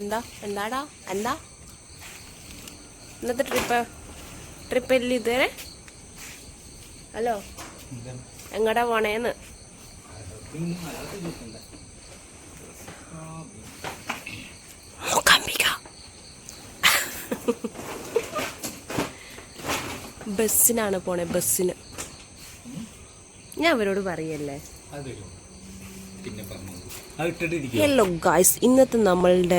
എന്താടാ എന്താ ഇന്നത്തെ ട്രിപ്പ് ഇല്ല ഇതുവരെ? ഹലോ, എങ്ങടാ പോണേന്ന്? ബസ്സിനാണ് പോണേ, ബസ്സിന്. ഞാൻ അവരോട് പറയല്ലേ. ഹലോ ഗായ്സ്, ഇന്നത്തെ നമ്മളുടെ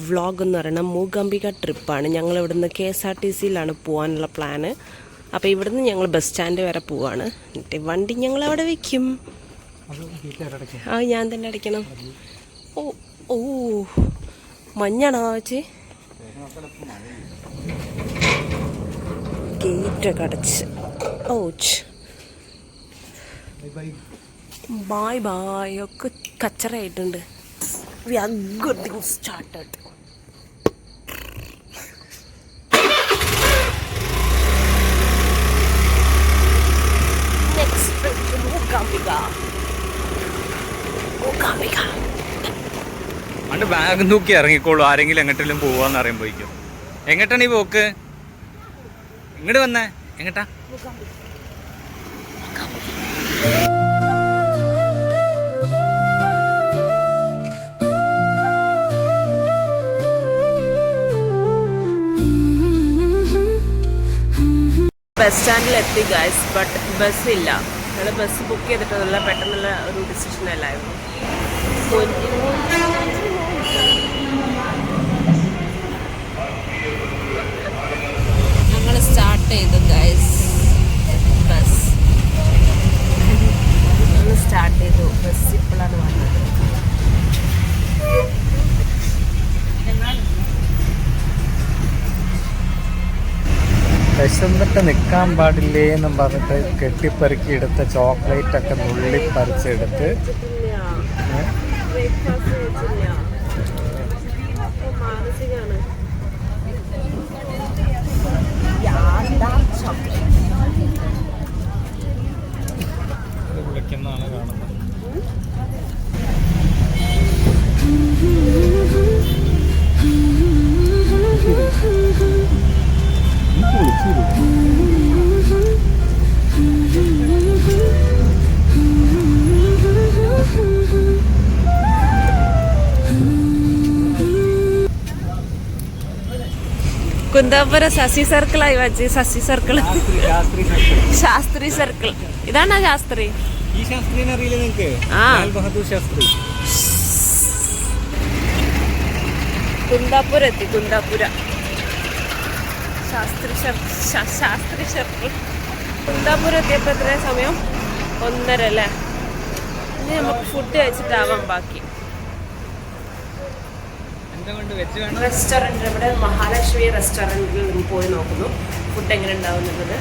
വ്ളോഗ് എന്ന് പറയുന്നത് മൂകാംബിക ട്രിപ്പാണ്. ഞങ്ങൾ ഇവിടുന്ന് KSRTCയിലാണ് പോകാനുള്ള പ്ലാന്. അപ്പോൾ ഇവിടുന്ന് ഞങ്ങൾ ബസ് സ്റ്റാൻഡ് വരെ പോവാണ്. എന്നിട്ട് വണ്ടി ഞങ്ങൾ അവിടെ വെക്കും. ഞാൻ തന്നെ അടയ്ക്കണം. ഓ ഓ മഞ്ഞാണോ വെച്ച് ഗേറ്റൊക്കെ അടച്ച്. ഓച്ച് ബൈ ബൈ ഒക്കെ കച്ചറായിട്ടുണ്ട്. We are getting started. Next trip Mookambika. അണ്ട് ബാഗ് നോക്കി ഇറങ്ങിക്കോളൂ. ആരെങ്കിലും എങ്ങോട്ടെങ്കിലും പോവാന്ന് അറിയുമ്പോഴേക്കും. എങ്ങോട്ടാണ് ഈ പോക്ക്? ഇങ്ങോട്ട് വന്നേ. എങ്ങട്ടാ? ബസ് സ്റ്റാൻഡിലെത്തി ഗൈസ്, ബട്ട് ബസ്സില്ല. ഞങ്ങൾ ബസ് ബുക്ക് ചെയ്തിട്ടൊന്നുമില്ല, പെട്ടെന്നുള്ള ഒരു ഡിസിഷൻ അല്ലായിരുന്നു. ഞങ്ങൾ സ്റ്റാർട്ട് ചെയ്തു ഗൈസ്. ബസ് ഞങ്ങൾ സ്റ്റാർട്ട് ചെയ്തു. ബസ് ഇപ്പോഴാണ് വന്നത്. വിശന്നിട്ട് നിൽക്കാൻ പാടില്ലേ എന്നും പറഞ്ഞിട്ട് കെട്ടിപ്പെറുക്കി എടുത്ത ചോക്ലേറ്റ് ഒക്കെ നുള്ളി പറിച്ചെടുത്ത് വിളിക്കുന്നതാണ് കാണുന്നത്. കുന്താപുര ശശി സർക്കിളായി വെച്ച്. Sasi circle, Shastri circle. ഇതാണോ ശാസ്ത്രി? ഈ ശാസ്ത്രീനെ അറിയില്ല നിങ്ങൾക്ക്? ലാൽ ബഹദൂർ ശാസ്ത്രി. കുന്താപുര എത്തി. കുന്താപുര ശാസ്ത്രി സർക്കിൾ. കുന്താപുരം എത്തിയപ്പോൾ എത്ര സമയം? 1:30 അല്ലേ? ഇനി നമുക്ക് ഫുഡ് കഴിച്ചിട്ടാവാം ബാക്കി. റെസ്റ്റോറൻറ്റ് ഇവിടെ മഹാലക്ഷ്മി റെസ്റ്റോറൻറ്റിൽ പോയി നോക്കുന്നു ഫുഡ് എങ്ങനെ ഉണ്ടാവും എന്നുള്ളത്.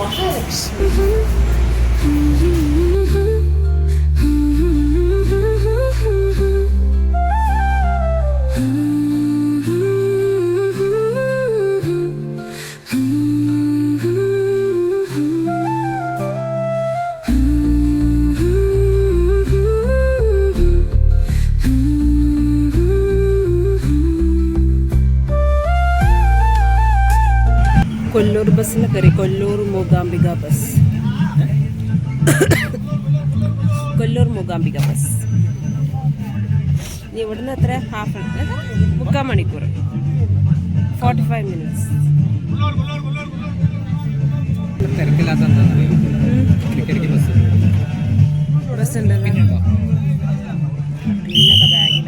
മഹാലക്ഷ്മി കൊല്ലൂർ ബസ്സിൽ കയറി. കൊല്ലൂർ മൂകാംബിക ബസ്. കൊല്ലൂർ മൂകാംബിക ബസ്. ഇവിടുന്ന് എത്ര? 3/4 മണിക്കൂർ, 45 മിനിറ്റ്സ്. ബസ് ഉണ്ട്. പിന്നൊക്കെ ബാഗിൽ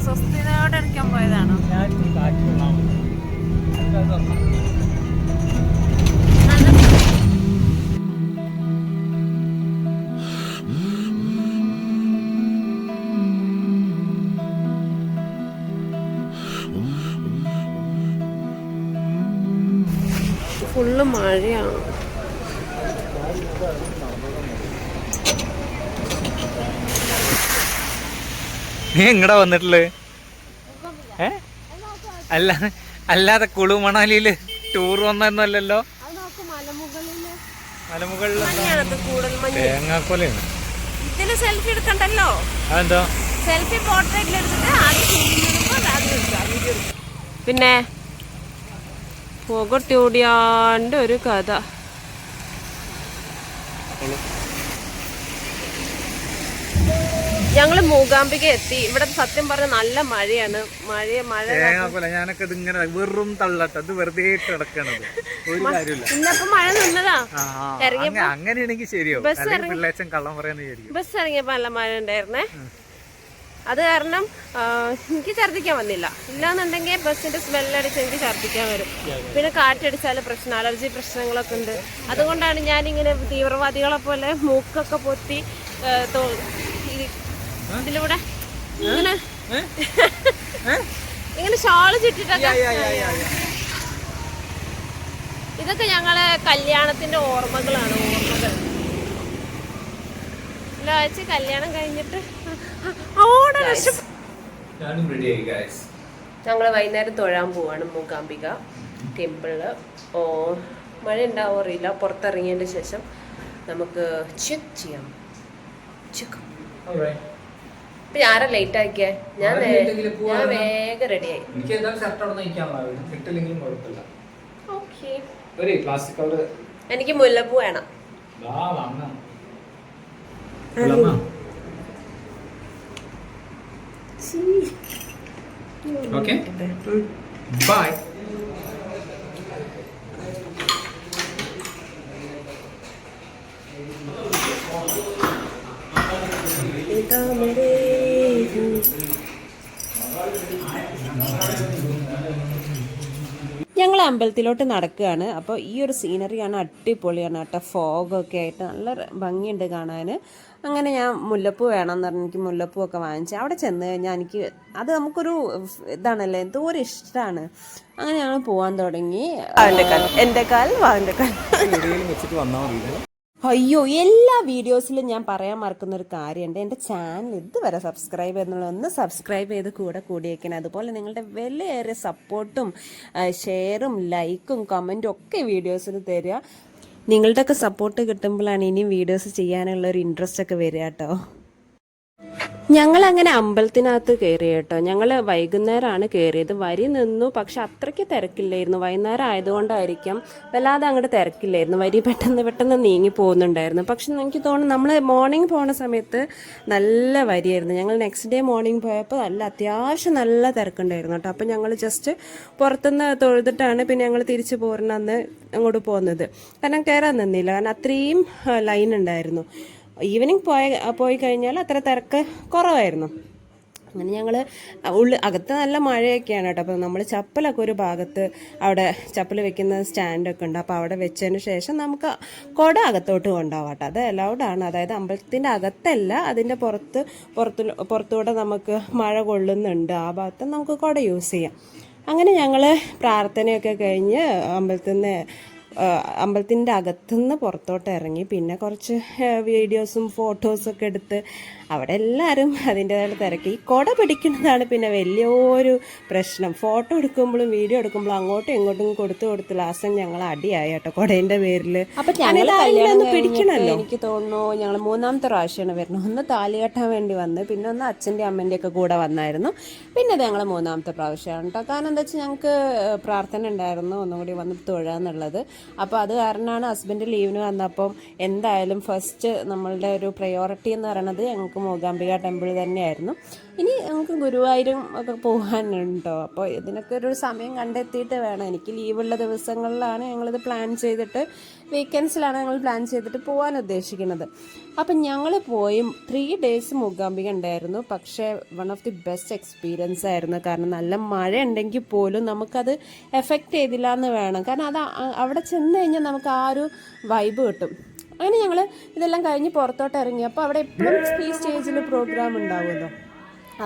സ്വസ്ഥതയോടെ ഇരിക്കാൻ പോയതാണോ? ഫുള്ള് മഴയാണ്. നീ എങ്ങടാ വന്നിട്ടുള്ളത്? അല്ലാതെ കുളു മണാലിയില് ടൂർ വന്നല്ലോ. തേങ്ങാക്കൊലയാണ്. ഇതില് സെൽഫി എടുക്കണ്ടല്ലോ. അതെന്തോ സെൽഫി പോർട്രേറ്റിൽ എടുത്തിട്ട് പിന്നെ പുകട്ടോടിയാണ്ട് ഒരു കഥ. ഞങ്ങള് മൂകാംബിക എത്തി. ഇവിടെ സത്യം പറഞ്ഞ നല്ല മഴയാണ്. ഞാനൊക്കെ ഇതിങ്ങനെ വെറും തള്ളട്ടെ, ഇത് വെറുതെ കിടക്കണത് ഒരു കാര്യമില്ല. ഇന്നപ്പോ മഴ നിന്നതാ. അങ്ങനെയാണെങ്കിൽ ശരിയോ? പിള്ളേച്ചൻ കള്ളം പറയാന്ന് വിചാരിക്കും. ബസ് ഇറങ്ങിയപ്പോ നല്ല മഴ ഉണ്ടായിരുന്നേ. അത് കാരണം എനിക്ക് ഛർദ്ദിക്കാൻ വന്നില്ല. ഇല്ലാന്നുണ്ടെങ്കിൽ ബസ്സിന്റെ സ്മെല്ലടിച്ച് എനിക്ക് ഛർദ്ദിക്കാൻ വരും. പിന്നെ കാറ്റടിച്ചാൽ പ്രശ്നം, അലർജി പ്രശ്നങ്ങളൊക്കെ ഉണ്ട്. അതുകൊണ്ടാണ് ഞാനിങ്ങനെ തീവ്രവാദികളെ പോലെ മൂക്കൊക്കെ പൊത്തി ഇതിലൂടെ ഇങ്ങനെ ഇങ്ങനെ ഷാള് ചുറ്റിട്ടൊക്കെ. ഇതൊക്കെ ഞങ്ങളെ കല്യാണത്തിന്റെ ഓർമ്മകളാണ്. ആഴ്ച കല്യാണം കഴിഞ്ഞിട്ട് ഞങ്ങള് വൈകുന്നേരം തൊഴാൻ പോവാണ് മൂകാംബിക ടെമ്പിളില്. മഴ ഉണ്ടാവോ അറിയില്ല. പുറത്തിറങ്ങിയതിന് ശേഷം നമുക്ക് ചെക്ക് ചെയ്യാം. ഇപ്പൊ ആരാ ലേറ്റ് ആക്കിയേ? ഞാൻ വേഗം റെഡിയായി. എനിക്ക് മുല്ലപ്പൂ വേണം. Okay. Bye. ഞങ്ങൾ അമ്പലത്തിലോട്ട് നടക്കുകയാണ്. അപ്പോൾ ഈ ഒരു സീനറിയാണ് അടിപൊളിയാണ് കേട്ടോ. ഫോഗൊക്കെ ആയിട്ട് നല്ല ഭംഗിയുണ്ട് കാണാൻ. അങ്ങനെ ഞാൻ മുല്ലപ്പൂ വേണമെന്ന് പറഞ്ഞ് എനിക്ക് മുല്ലപ്പൂ ഒക്കെ വാങ്ങിച്ചു. അവിടെ ചെന്ന് കഴിഞ്ഞാൽ എനിക്ക് അത് നമുക്കൊരു ഇതാണല്ലേ, എന്തോ ഒരു ഇഷ്ടമാണ്. അങ്ങനെ ഞങ്ങൾ പോകാൻ തുടങ്ങി. എൻ്റെ കാൽ വാൻ്റെ കാൽ അയ്യോ, എല്ലാ വീഡിയോസിലും ഞാൻ പറയാൻ മറക്കുന്ന ഒരു കാര്യമുണ്ട്. എൻ്റെ ചാനൽ ഇതുവരെ സബ്സ്ക്രൈബ് ചെയ്യുന്നുള്ളൂ. ഒന്ന് സബ്സ്ക്രൈബ് ചെയ്ത് കൂടിയേക്കണം. അതുപോലെ നിങ്ങളുടെ വിലയേറിയ സപ്പോർട്ടും ഷെയറും ലൈക്കും കമൻറ്റും ഒക്കെ വീഡിയോസിൽ തരിക. നിങ്ങളുടെയൊക്കെ സപ്പോർട്ട് കിട്ടുമ്പോഴാണ് ഇനി വീഡിയോസ് ചെയ്യാനുള്ള ഒരു ഇൻട്രസ്റ്റ് ഒക്കെ വരിക കേട്ടോ. ഞങ്ങളങ്ങനെ അമ്പലത്തിനകത്ത് കയറി കേട്ടോ. ഞങ്ങൾ വൈകുന്നേരമാണ് കയറിയത്. വരി നിന്നു, പക്ഷെ അത്രയ്ക്ക് തിരക്കില്ലായിരുന്നു. വൈകുന്നേരം ആയതുകൊണ്ടായിരിക്കാം വല്ലാതെ അങ്ങോട്ട് തിരക്കില്ലായിരുന്നു. വരി പെട്ടെന്ന് നീങ്ങി പോകുന്നുണ്ടായിരുന്നു. പക്ഷെ എനിക്ക് തോന്നുന്നു നമ്മൾ മോർണിംഗ് പോണ സമയത്ത് നല്ല വരിയായിരുന്നു. ഞങ്ങൾ നെക്സ്റ്റ് ഡേ മോർണിംഗ് പോയപ്പോൾ അത്യാവശ്യം നല്ല തിരക്കുണ്ടായിരുന്നു കേട്ടോ. അപ്പോൾ ഞങ്ങൾ ജസ്റ്റ് പുറത്തുനിന്ന് തൊഴുതിട്ടാണ് പിന്നെ ഞങ്ങൾ തിരിച്ച് പോരണന്ന് അങ്ങോട്ട് പോകുന്നത്. കാരണം കയറാൻ നിന്നില്ല, കാരണം അത്രയും ലൈൻ ഉണ്ടായിരുന്നു. ഈവനിങ് പോയി കഴിഞ്ഞാൽ അത്ര തിരക്ക് കുറവായിരുന്നു. അങ്ങനെ ഞങ്ങൾ അകത്ത് നല്ല മഴയൊക്കെയാണ് കേട്ടോ. അപ്പോൾ നമ്മൾ ചപ്പലൊക്കെ ഒരു ഭാഗത്ത് അവിടെ ചപ്പൽ വെക്കുന്ന സ്റ്റാൻഡൊക്കെ ഉണ്ട്. അപ്പോൾ അവിടെ വെച്ചതിന് ശേഷം നമുക്ക് കുട അകത്തോട്ട് കൊണ്ടുപോകാം കേട്ടോ. അത് അലൗഡാണ്. അതായത് അമ്പലത്തിൻ്റെ അകത്തല്ല, അതിൻ്റെ പുറത്തൂടെ നമുക്ക് മഴ കൊള്ളുന്നുണ്ട്. ആ ഭാഗത്ത് നമുക്ക് കുട യൂസ് ചെയ്യാം. അങ്ങനെ ഞങ്ങൾ പ്രാർത്ഥനയൊക്കെ കഴിഞ്ഞ് അമ്പലത്തിൻ്റെ അകത്തുനിന്ന് പുറത്തോട്ട് ഇറങ്ങി. പിന്നെ കുറച്ച് വീഡിയോസും ഫോട്ടോസൊക്കെ എടുത്ത് അവിടെ എല്ലാവരും അതിൻ്റേതായിട്ട് തിരക്കി. ഈ കുട പിടിക്കുന്നതാണ് പിന്നെ വലിയൊരു പ്രശ്നം. ഫോട്ടോ എടുക്കുമ്പോഴും വീഡിയോ എടുക്കുമ്പോഴും അങ്ങോട്ടും ഇങ്ങോട്ടും കൊടുത്ത് ലാസ്റ്റ് ഞങ്ങൾ അടിയായി കേട്ടോ കുടേൻ്റെ പേരിൽ. അപ്പം ഞങ്ങൾ പിടിക്കണമല്ലോ. എനിക്ക് തോന്നുന്നു ഞങ്ങൾ 3ാമത്തെ പ്രാവശ്യമാണ് വരുന്നത്. ഒന്ന് താലി കെട്ടാൻ വേണ്ടി വന്ന്, പിന്നെ ഒന്ന് അച്ഛൻ്റെ അമ്മേൻ്റെയൊക്കെ കൂടെ വന്നായിരുന്നു. പിന്നെ അത് ഞങ്ങൾ 3ാമത്തെ പ്രാവശ്യമാണ് കേട്ടോ. കാരണം എന്താ വെച്ചാൽ ഞങ്ങൾക്ക് പ്രാർത്ഥന ഉണ്ടായിരുന്നു ഒന്നും കൂടി വന്ന് തൊഴാന്നുള്ളത്. അപ്പോൾ അത് കാരണമാണ് ഹസ്ബൻഡ് ലീവിന് വന്നപ്പം എന്തായാലും ഫസ്റ്റ് നമ്മളുടെ ഒരു പ്രയോറിറ്റി എന്ന് പറയുന്നത് ഞങ്ങൾക്ക് ഞങ്ങൾക്ക് മൂകാംബിക ടെമ്പിൾ തന്നെയായിരുന്നു. ഇനി ഞങ്ങൾക്ക് ഗുരുവായൂരും ഒക്കെ പോകാനുണ്ടോ, അപ്പോൾ ഇതിനൊക്കെ ഒരു സമയം കണ്ടെത്തിയിട്ട് വേണം. എനിക്ക് ലീവുള്ള ദിവസങ്ങളിലാണ് ഞങ്ങളിത് പ്ലാൻ ചെയ്തിട്ട്, വീക്കെൻഡ്സിലാണ് ഞങ്ങൾ പ്ലാൻ ചെയ്തിട്ട് പോകാൻ ഉദ്ദേശിക്കുന്നത്. അപ്പം ഞങ്ങൾ പോയി 3 days മൂകാംബിക ഉണ്ടായിരുന്നു. പക്ഷേ one of the best experience ആയിരുന്നു. കാരണം നല്ല മഴ ഉണ്ടെങ്കിൽ പോലും നമുക്കത് എഫക്റ്റ് ചെയ്തില്ല എന്ന് വേണം. കാരണം അത് അവിടെ ചെന്ന് കഴിഞ്ഞാൽ നമുക്ക് ആ ഒരു വൈബ് കിട്ടും. അങ്ങനെ ഞങ്ങൾ ഇതെല്ലാം കഴിഞ്ഞ് പുറത്തോട്ട് ഇറങ്ങി. അപ്പോൾ അവിടെ എപ്പോഴും ഈ സ്റ്റേജിൽ പ്രോഗ്രാം ഉണ്ടാവുമല്ലോ.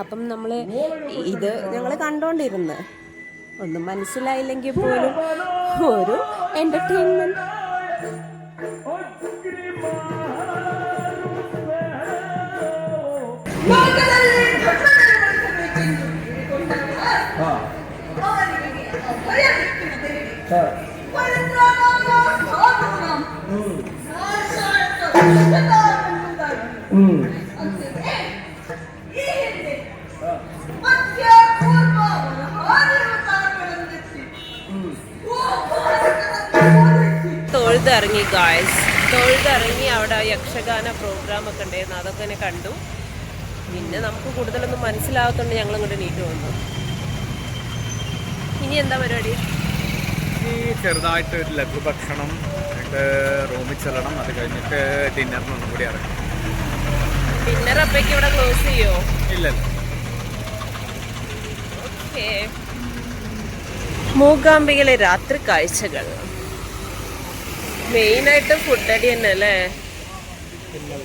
അപ്പം നമ്മൾ ഇത് ഞങ്ങൾ കണ്ടുകൊണ്ടിരുന്ന് ഒന്നും മനസ്സിലായില്ലെങ്കിൽ പോലും ഒരു എൻ്റർടൈൻമെൻറ്റ്. തൊഴുതിറങ്ങി ഗായ്സ്, തൊഴുതിറങ്ങി. അവിടെ യക്ഷഗാന പ്രോഗ്രാം ഒക്കെ ഉണ്ടായിരുന്നു, അതൊക്കെ തന്നെ കണ്ടു. പിന്നെ നമുക്ക് കൂടുതലൊന്നും മനസ്സിലാകത്തോണ്ട് ഞങ്ങൾ ഇങ്ങോട്ട് നീറ്റ് വന്നു. ഇനി എന്താ പരിപാടി? ഈ ചെറുതായിട്ട് ഒരു ലഘുഭക്ഷണം റൂമിൽ ചെല്ലണം. അത് കഴിഞ്ഞിട്ട് ഡിന്നറിനൊന്നും കൂടി ഇറങ്ങും. ഡിന്നർ അപ്പേക്ക് ഇവിടെ ക്ലോസ് ചെയ്യോ? ഇല്ലല്ലോ. ഓക്കെ. മൂകാംബികയിലെ രാത്രി കാഴ്ചകൾ മെയിനായിട്ട് ഫുഡ് അടി തന്നെ അല്ലേ.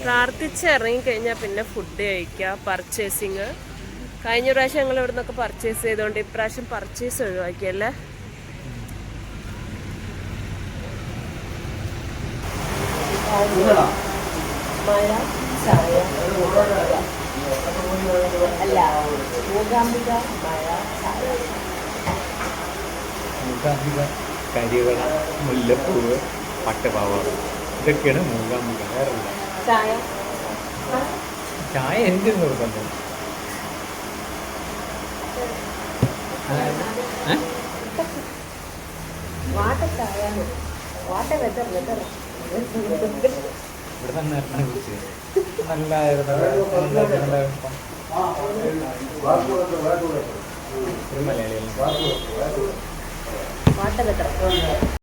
പ്രാർത്ഥിച്ച് ഇറങ്ങിക്കഴിഞ്ഞാൽ പിന്നെ ഫുഡ് കഴിക്കുക, പർച്ചേസിങ്. കഴിഞ്ഞ പ്രാവശ്യം ഞങ്ങൾ ഇവിടെ നിന്നൊക്കെ പർച്ചേസ് ചെയ്തുകൊണ്ട് ഇപ്രാവശ്യം പർച്ചേസ് ഒഴിവാക്കിയല്ലേ. മഴ ചായ അല്ല, മൂകാംബിക മഴ ചായ. മൂകാംബിക കരിവള, മുല്ലപ്പൂവ്, പട്ടുപാവാട, ഇതൊക്കെയാണ് മൂകാംബിക. വേറെ ചായ ചായ എന്ത് നിർബന്ധം? വാട്ട ചായ, വാട്ട വെതർ വെതർ. ഇവിടെ തന്നെ നല്ലായിരുന്നു. മലയാളികൾ വാട്ട വെതർ.